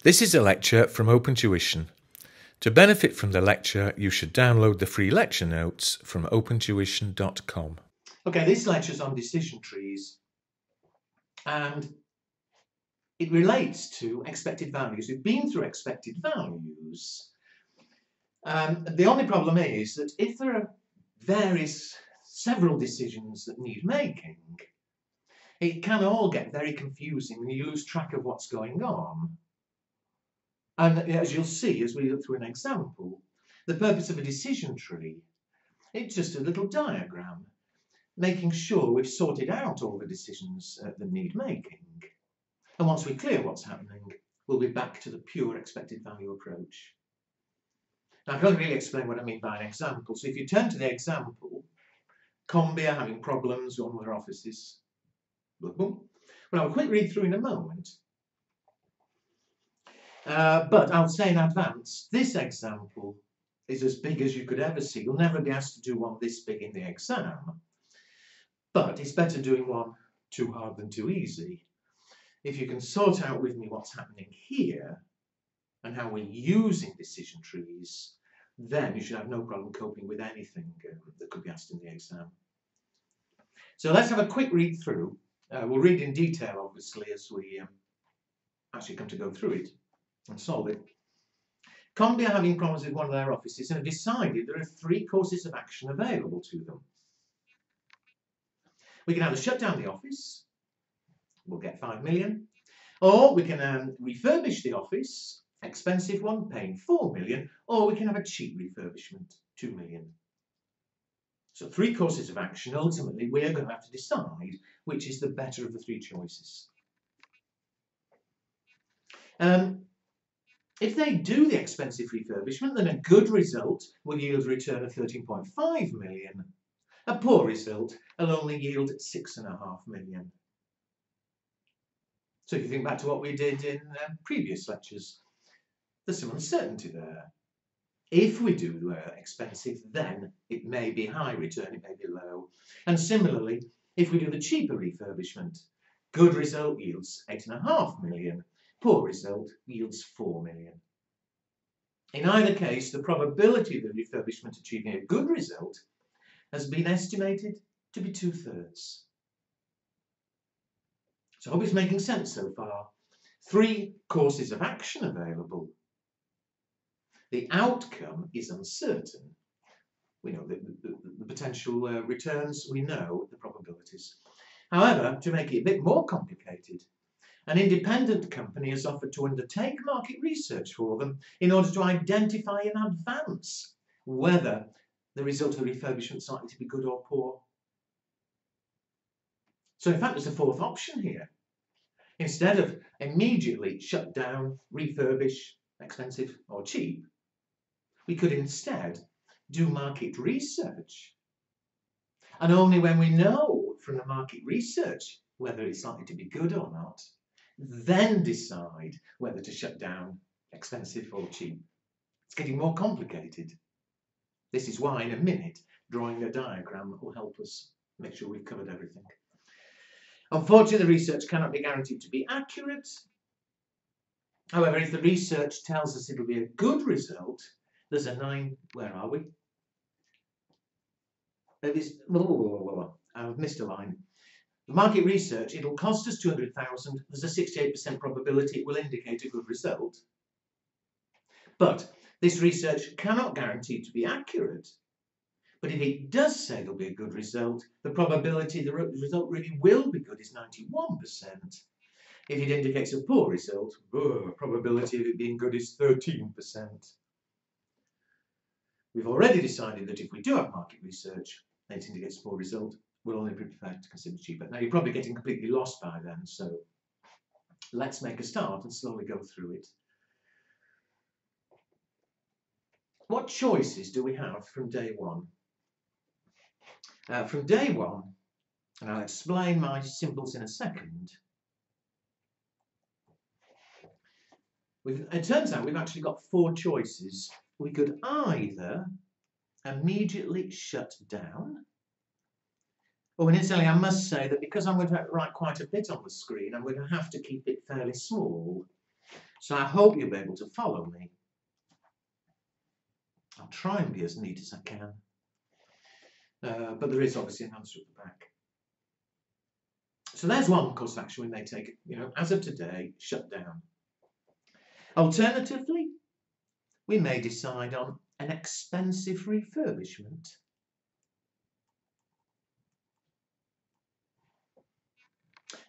This is a lecture from Open Tuition. To benefit from the lecture, you should download the free lecture notes from opentuition.com. Okay, this lecture is on decision trees and it relates to expected values. We've been through expected values. The only problem is that if there are several decisions that need making, it can all get very confusing and you lose track of what's going on. And as you'll see as we look through an example, the purpose of a decision tree, it's just a little diagram, making sure we've sorted out all the decisions that need making. And once we clear what's happening, we'll be back to the pure expected value approach. Now, I can't really explain what I mean by an example. So if you turn to the example, Combi are having problems with one of their offices. We'll have a quick read through in a moment. But I'll say in advance, this example is as big as you could ever see. You'll never be asked to do one this big in the exam. But it's better doing one too hard than too easy. If you can sort out with me what's happening here and how we're using decision trees, then you should have no problem coping with anything that could be asked in the exam. So let's have a quick read through. We'll read in detail, obviously, as we actually come to go through it and solve it. Combi are having problems with one of their offices and have decided there are 3 courses of action available to them. We can either shut down the office, we'll get 5 million, or we can refurbish the office, expensive one, paying 4 million, or we can have a cheap refurbishment, 2 million. So 3 courses of action. Ultimately, we're going to have to decide which is the better of the 3 choices. If they do the expensive refurbishment, then a good result will yield a return of 13.5 million. A poor result will only yield 6.5 million. So if you think back to what we did in previous lectures, there's some uncertainty there. If we do expensive, then it may be high return, it may be low. And similarly, if we do the cheaper refurbishment, good result yields 8.5 million. Poor result yields 4 million. In either case, the probability of the refurbishment achieving a good result has been estimated to be 2/3. So I hope it's making sense so far. 3 courses of action available. The outcome is uncertain. We know the potential returns, we know the probabilities. However, to make it a bit more complicated, an independent company has offered to undertake market research for them in order to identify in advance whether the result of the refurbishment is likely to be good or poor. So in fact, there's a 4th option here. Instead of immediately shut down, refurbish, expensive or cheap, we could instead do market research. And only when we know from the market research whether it's likely to be good or not, then decide whether to shut down, expensive or cheap. It's getting more complicated. This is why in a minute drawing a diagram will help us make sure we've covered everything. Unfortunately, the research cannot be guaranteed to be accurate. However, if the research tells us it'll be a good result, there's a 9, where are we? I've missed a line. The market research, it'll cost us 200,000. There's a 68% probability it will indicate a good result. But this research cannot guarantee to be accurate. But if it does say there'll be a good result, the probability the result really will be good is 91%. If it indicates a poor result, probability of it being good is 13%. We've already decided that if we do have market research and it indicates a poor result, we'll only be prepared to consider cheaper. Now, you're probably getting completely lost by then, so let's make a start and slowly go through it. What choices do we have from day 1? From day 1, and I'll explain my symbols in a second, it turns out we've actually got 4 choices. We could either immediately shut down. Oh, and incidentally, I must say that because I'm going to write quite a bit on the screen, I'm going to have to keep it fairly small. So I hope you'll be able to follow me. I'll try and be as neat as I can. But there is obviously an answer at the back. So there's one course of action we may take, as of today, shut down. Alternatively, we may decide on an expensive refurbishment.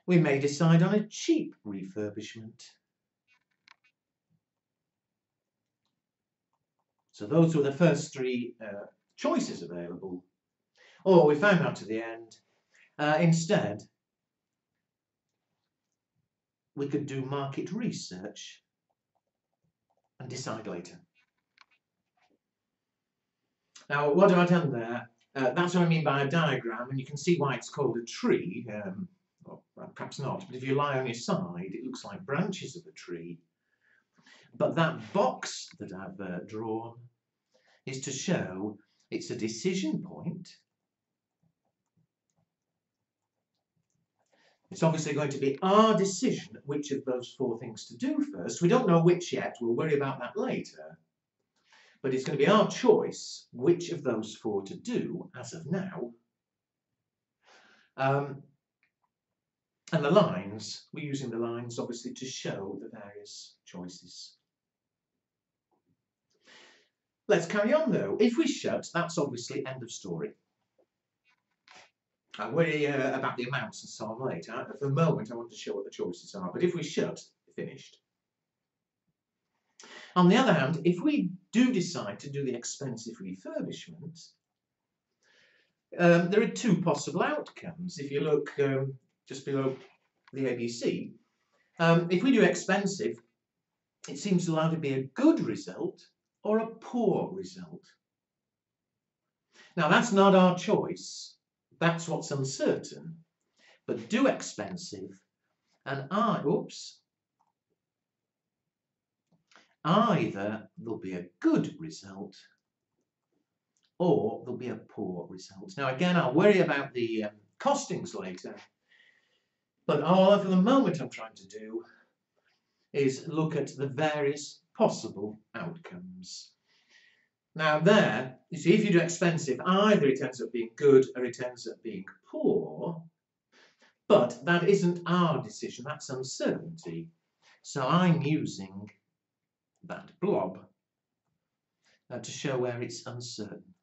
We may decide on a cheap refurbishment. So those were the first three choices available. Or we found out to the end, instead, we could do market research and decide later. Now, what have I done there? That's what I mean by a diagram, and you can see why it's called a tree. Well, perhaps not, but if you lie on your side, it looks like branches of a tree. But that box that I've drawn is to show it's a decision point. It's obviously going to be our decision which of those four things to do first. We don't know which yet, we'll worry about that later. But it's going to be our choice which of those four to do as of now. And the lines, we're using the lines obviously to show the various choices. Let's carry on though. If we shut, that's obviously end of story. I'll worry about the amounts and so on later. For the moment, I want to show what the choices are. But if we shut, finished. On the other hand, if we do decide to do the expensive refurbishment, there are two possible outcomes. If you look just below the ABC, if we do expensive, it seems to either be a good result or a poor result. Now, that's not our choice. That's what's uncertain. But do expensive, and either there'll be a good result or there'll be a poor result. Now, again, I'll worry about the costings later, but all for the moment I'm trying to do is look at the various possible outcomes. Now there, you see, if you do expensive, either it ends up being good or it ends up being poor, but that isn't our decision, that's uncertainty. So I'm using that blob to show where it's uncertain.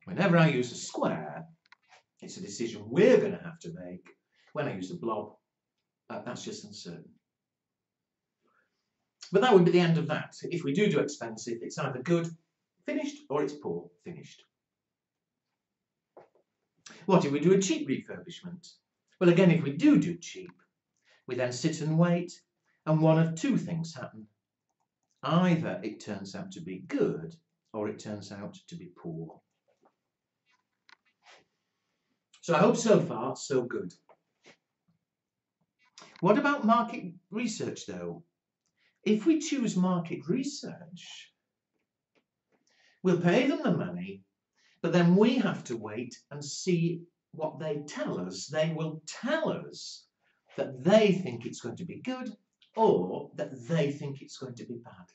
Whenever I use a square, it's a decision we're going to have to make. When I use a blob, that's just uncertain. But that would be the end of that. If we do expensive, it's either good, finished, or it's poor, finished. What if we do a cheap refurbishment? Well, again, if we do cheap, we then sit and wait, and one of two things happen. Either it turns out to be good, or it turns out to be poor. So I hope so far, so good. What about market research, though? If we choose market research, we'll pay them the money, but then we have to wait and see what they tell us. They will tell us that they think it's going to be good or that they think it's going to be bad.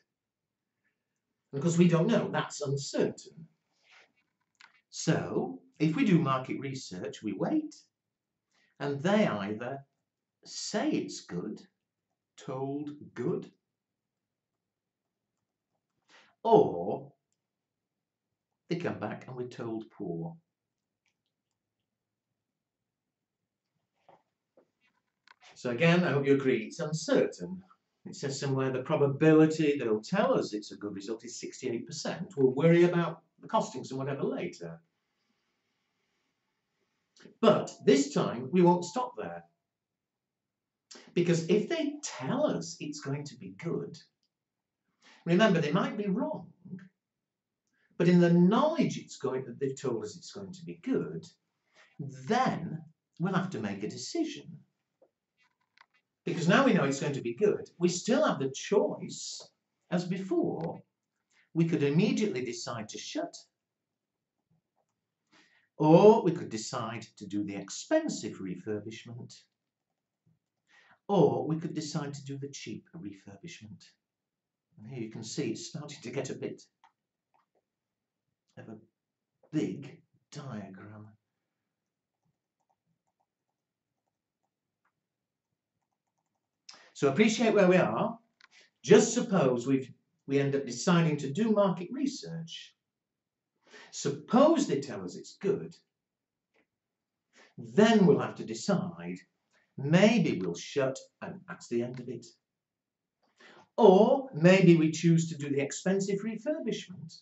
Because we don't know, that's uncertain. So, if we do market research, we wait, and they either say it's good, told good, or they come back and we're told poor. So again, I hope you agree, it's uncertain. It says somewhere the probability they'll tell us it's a good result is 68%. We'll worry about the costings and whatever later. But this time we won't stop there. Because if they tell us it's going to be good, remember they might be wrong, but in the knowledge that they've told us it's going to be good, then we'll have to make a decision. Because now we know it's going to be good, we still have the choice, as before. We could immediately decide to shut, or we could decide to do the expensive refurbishment, Or we could decide to do the cheap refurbishment. And here you can see it's starting to get a bit of a big diagram. So appreciate where we are. Just suppose we end up deciding to do market research. Suppose they tell us it's good. Then we'll have to decide. Maybe we'll shut and that's the end of it. Or maybe we choose to do the expensive refurbishment.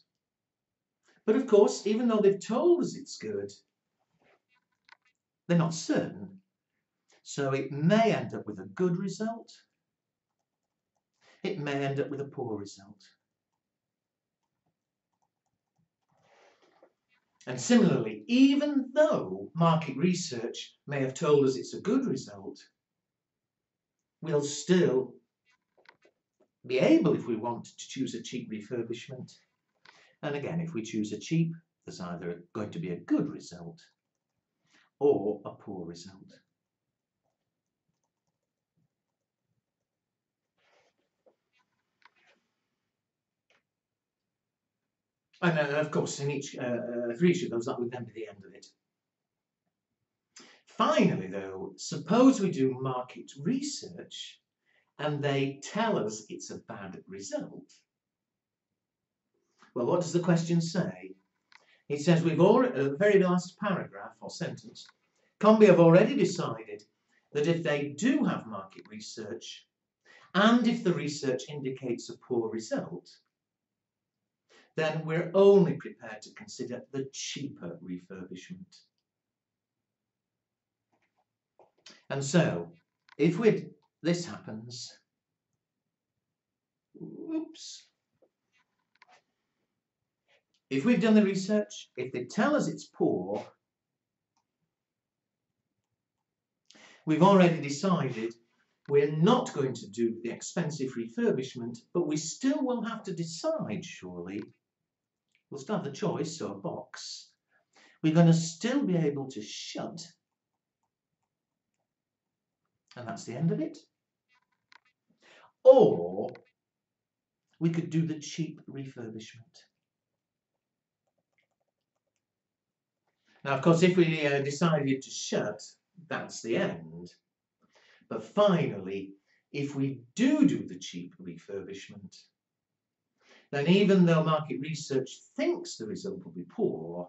But of course, even though they've told us it's good, they're not certain. So it may end up with a good result. It may end up with a poor result. And similarly, even though market research may have told us it's a good result, we'll still be able, if we want, to choose a cheap refurbishment. And again, if we choose a cheap, there's either going to be a good result or a poor result. And of course, for each of those, that would then be the end of it. Finally, though, suppose we do market research and they tell us it's a bad result. Well, what does the question say? It says we've already, the very last paragraph or sentence, Combi have already decided that if they do have market research and if the research indicates a poor result, then we're only prepared to consider the cheaper refurbishment. And so, if this happens, oops, if we've done the research, if they tell us it's poor, we've already decided we're not going to do the expensive refurbishment, but we still will have to decide, surely. We'll still have the choice, so a box. We're going to still be able to shut. And that's the end of it. Or we could do the cheap refurbishment. Now, of course, if we decided to shut, that's the end. But finally, if we do the cheap refurbishment, then even though market research thinks the result will be poor,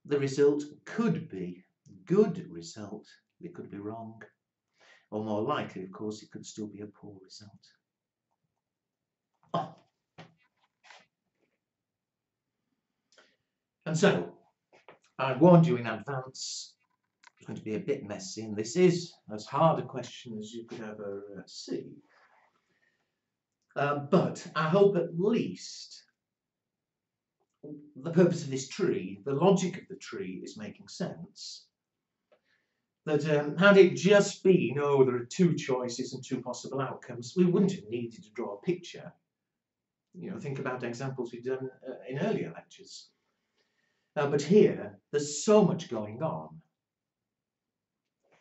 the result could be good result. It could be wrong. Or more likely, of course, it could still be a poor result. Oh. And so, I warned you in advance, it's going to be a bit messy, and this is as hard a question as you could ever see. But I hope at least the purpose of this tree, the logic of the tree is making sense. That had it just been, oh, there are two choices and two possible outcomes, we wouldn't have needed to draw a picture. You know, think about examples we've done in earlier lectures. But here, there's so much going on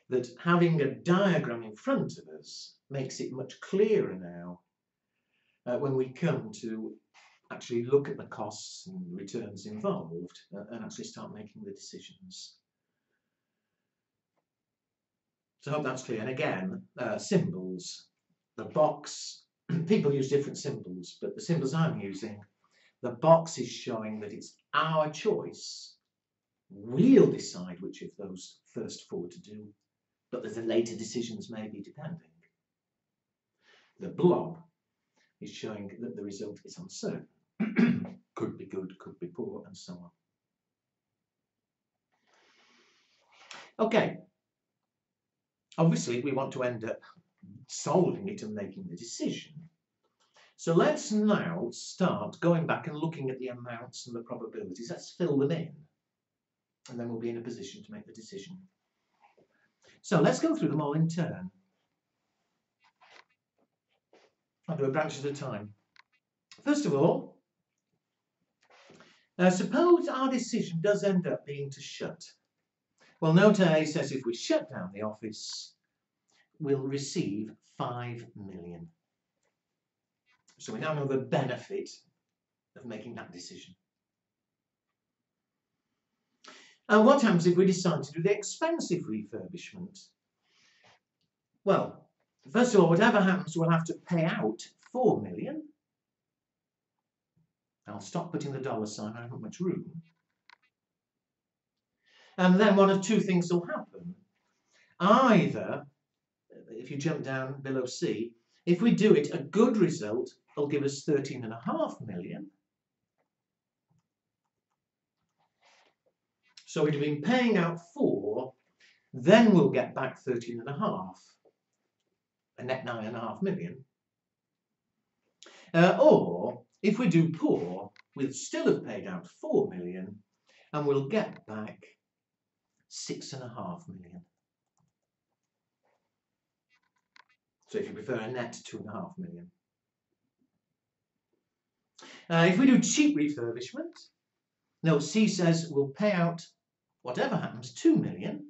that having a diagram in front of us makes it much clearer now when we come to actually look at the costs and returns involved and actually start making the decisions. So I hope that's clear. And again, symbols, the box, people use different symbols, but the symbols I'm using, the box is showing that it's our choice. We'll decide which of those first four to do, but the later decisions may be depending. The blob is showing that the result is uncertain. Could be good, could be poor, and so on. Okay. Obviously, we want to end up solving it and making the decision. So let's now start going back and looking at the amounts and the probabilities. Let's fill them in, and then we'll be in a position to make the decision. So let's go through them all in turn. I'll do a branch at a time. First of all, suppose our decision does end up being to shut. Well, note A says if we shut down the office, will receive 5 million. So we now know the benefit of making that decision. And what happens if we decide to do the expensive refurbishment? Well, first of all, whatever happens, we'll have to pay out 4 million. I'll stop putting the dollar sign, I haven't much room. And then one of two things will happen. Either, if you jump down below C, if we do it, a good result will give us 13.5 million. So we'd have been paying out 4, then we'll get back 13.5, a net 9.5 million. Or, if we do poor, we'll still have paid out 4 million, and we'll get back 6.5 million. So if you prefer a net 2.5 million. If we do cheap refurbishment, no, C says we'll pay out, whatever happens, 2 million.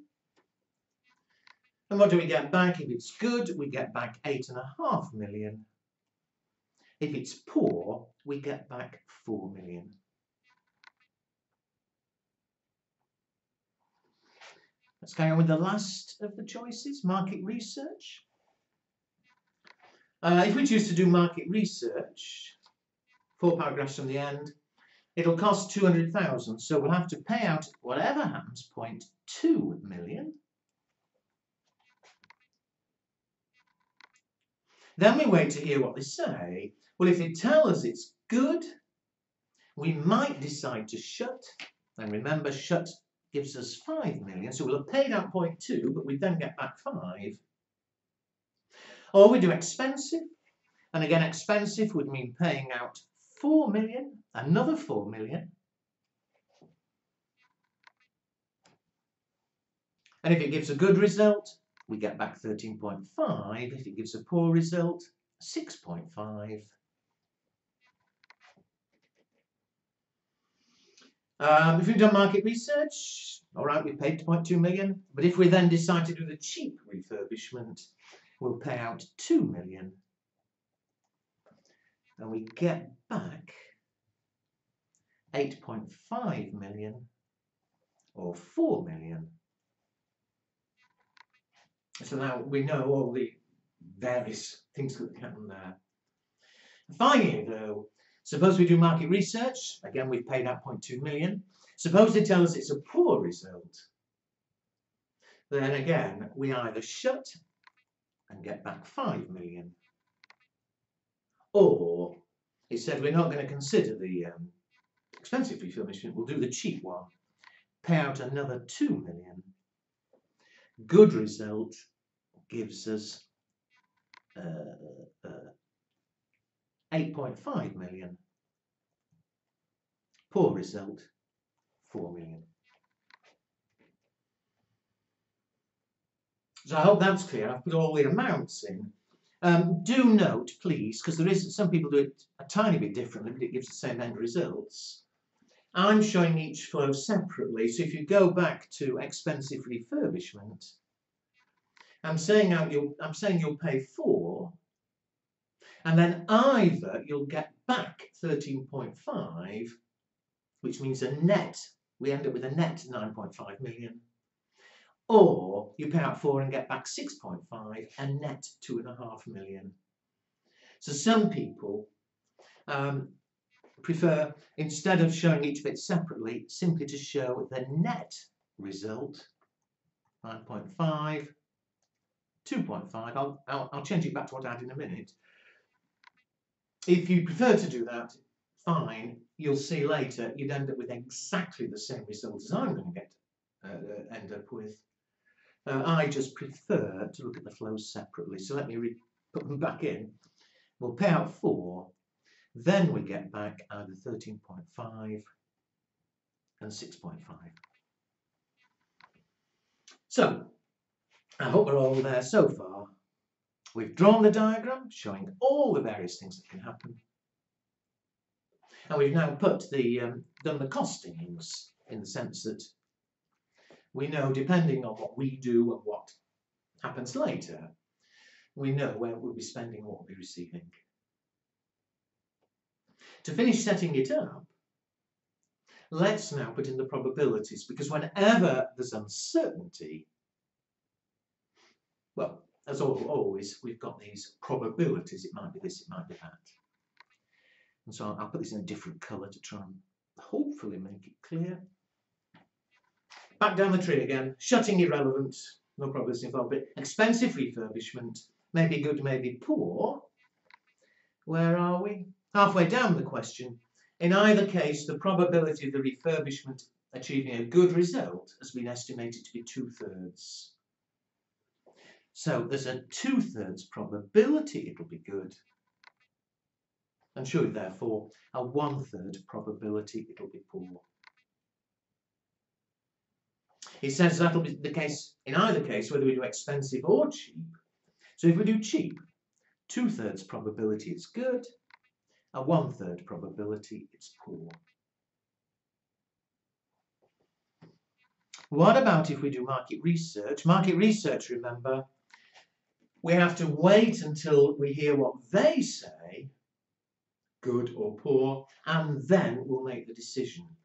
And what do we get back? If it's good, we get back 8.5 million. If it's poor, we get back 4 million. Let's carry on with the last of the choices, market research. If we choose to do market research, 4 paragraphs from the end, it'll cost 200,000, so we'll have to pay out, whatever happens, 0.2 million. Then we wait to hear what they say. Well, if they tell us it's good, we might decide to shut. And remember, shut gives us 5 million, so we'll have paid out 0.2, but we then get back 5. Or we do expensive, and again, expensive would mean paying out 4 million, another 4 million. And if it gives a good result, we get back 13.5. If it gives a poor result, 6.5. If we've done market research, all right, we paid 0.2 million. But if we then decide to do the cheap refurbishment, we'll pay out 2 million. And we get back 8.5 million or 4 million. So now we know all the various things that can happen there. Finally, though, suppose we do market research. Again, we've paid out 0.2 million. Suppose they tell us it's a poor result. Then again, we either shut and get back 5 million, or it said we're not going to consider the expensive refurbishment, we'll do the cheap one, pay out another 2 million. Good result gives us 8.5 million. Poor result, 4 million. So I hope that's clear. I've put all the amounts in. Do note, please, because there is some people do it a tiny bit differently, but it gives the same end results. I'm showing each flow separately. So if you go back to expensive refurbishment, I'm saying you'll pay 4, and then either you'll get back 13.5, which means a net. We end up with a net 9.5 million. Or you pay out 4 and get back 6.5, a net 2.5 million. So some people prefer, instead of showing each bit separately, simply to show the net result, 9.5, 2.5. I'll change it back to what I had in a minute. If you prefer to do that, fine. You'll see later you'd end up with exactly the same result as I'm going to get end up with. I just prefer to look at the flows separately. So let me put them back in. We'll pay out 4. Then we get back either 13.5 and 6.5. So I hope we're all there so far. We've drawn the diagram showing all the various things that can happen. And we've now put done the costings in the sense that we know, depending on what we do and what happens later, we know where we'll be spending, what we'll be receiving. To finish setting it up, let's now put in the probabilities, because whenever there's uncertainty, well, as always, we've got these probabilities. It might be this, it might be that. And so I'll put this in a different colour to try and hopefully make it clear. Back down the tree again. Shutting irrelevant, no probability involved. But expensive refurbishment, maybe good, maybe poor. Where are we? Halfway down the question. In either case, the probability of the refurbishment achieving a good result has been estimated to be 2/3. So there's a 2/3 probability it'll be good, and surely therefore a 1/3 probability it'll be poor. It says that'll be the case in either case, whether we do expensive or cheap. So if we do cheap, 2/3 probability it's good, a 1/3 probability it's poor. What about if we do market research? Market research, remember, we have to wait until we hear what they say, good or poor, and then we'll make the decision.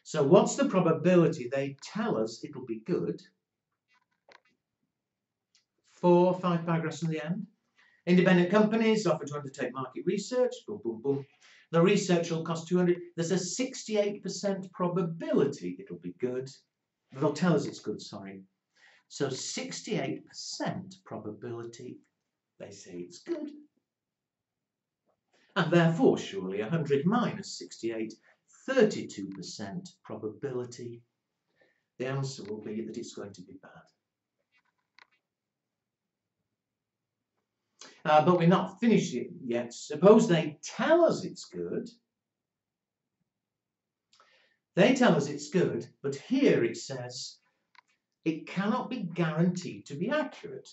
So what's the probability they tell us it'll be good? 4 or 5 paragraphs from the end. Independent companies offer to undertake market research. Boom, boom, boom. The research will cost 200. There's a 68% probability it'll be good. They'll tell us it's good, sorry. So 68% probability they say it's good. And therefore, surely 100 minus 68, 32% probability. The answer will be that it's going to be bad. But we're not finished it yet. Suppose they tell us it's good. They tell us it's good, but here it says it cannot be guaranteed to be accurate.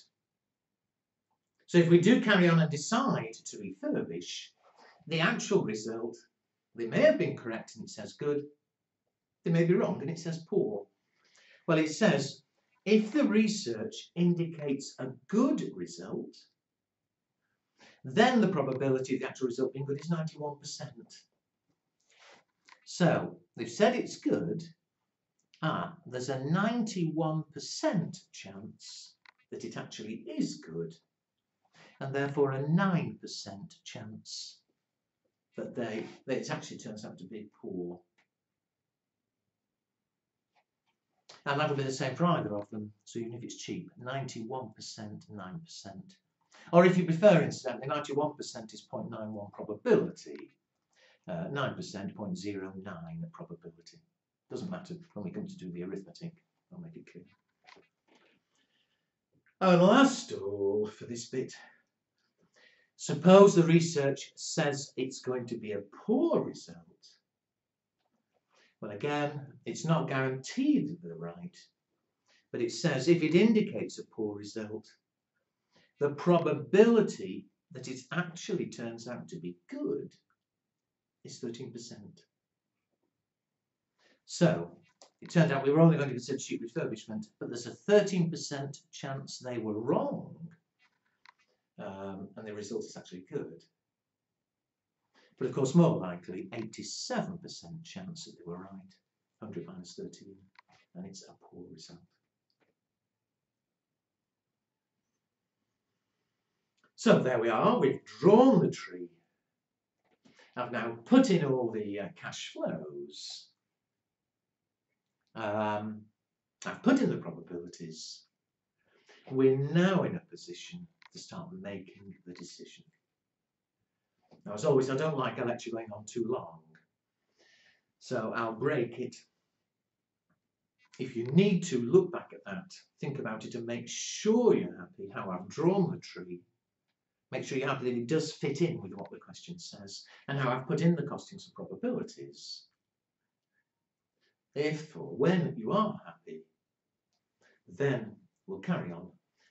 So if we do carry on and decide to refurbish, the actual result, they may have been correct and it says good. They may be wrong and it says poor. Well, it says if the research indicates a good result, then the probability of the actual result being good is 91%. So they've said it's good. There's a 91% chance that it actually is good, and therefore a 9% chance that it actually turns out to be poor. And that'll be the same for either of them. So even if it's cheap, 91%, 9%. Or if you prefer, incidentally, 91% is 0.91 probability, 9% 0.09 probability. Doesn't matter when we come to do the arithmetic. I'll make it clear. And last all for this bit. Suppose the research says it's going to be a poor result. Well, again, it's not guaranteed that they're right, but it says if it indicates a poor result, the probability that it actually turns out to be good is 13%. So it turned out we were only going to consider cheap refurbishment, but there's a 13% chance they were wrong, and the result is actually good. But of course, more likely, 87% chance that they were right, 100 minus 13, and it's a poor result. So there we are, we've drawn the tree. I've now put in all the cash flows. I've put in the probabilities. We're now in a position to start making the decision. Now, as always, I don't like a lecture going on too long, so I'll break it. If you need to, look back at that, think about it, and make sure you're happy how I've drawn the tree. Make sure you're happy that it does fit in with what the question says, and how I've put in the costings and probabilities. If or when you are happy, then we'll carry on.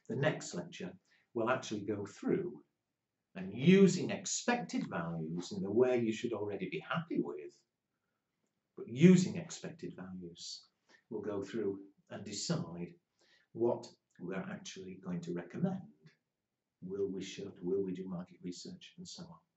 The next lecture will actually go through and using expected values in the way you should already be happy with, but using expected values, we'll go through and decide what we're actually going to recommend Will we shift? Will we do market research? And so on.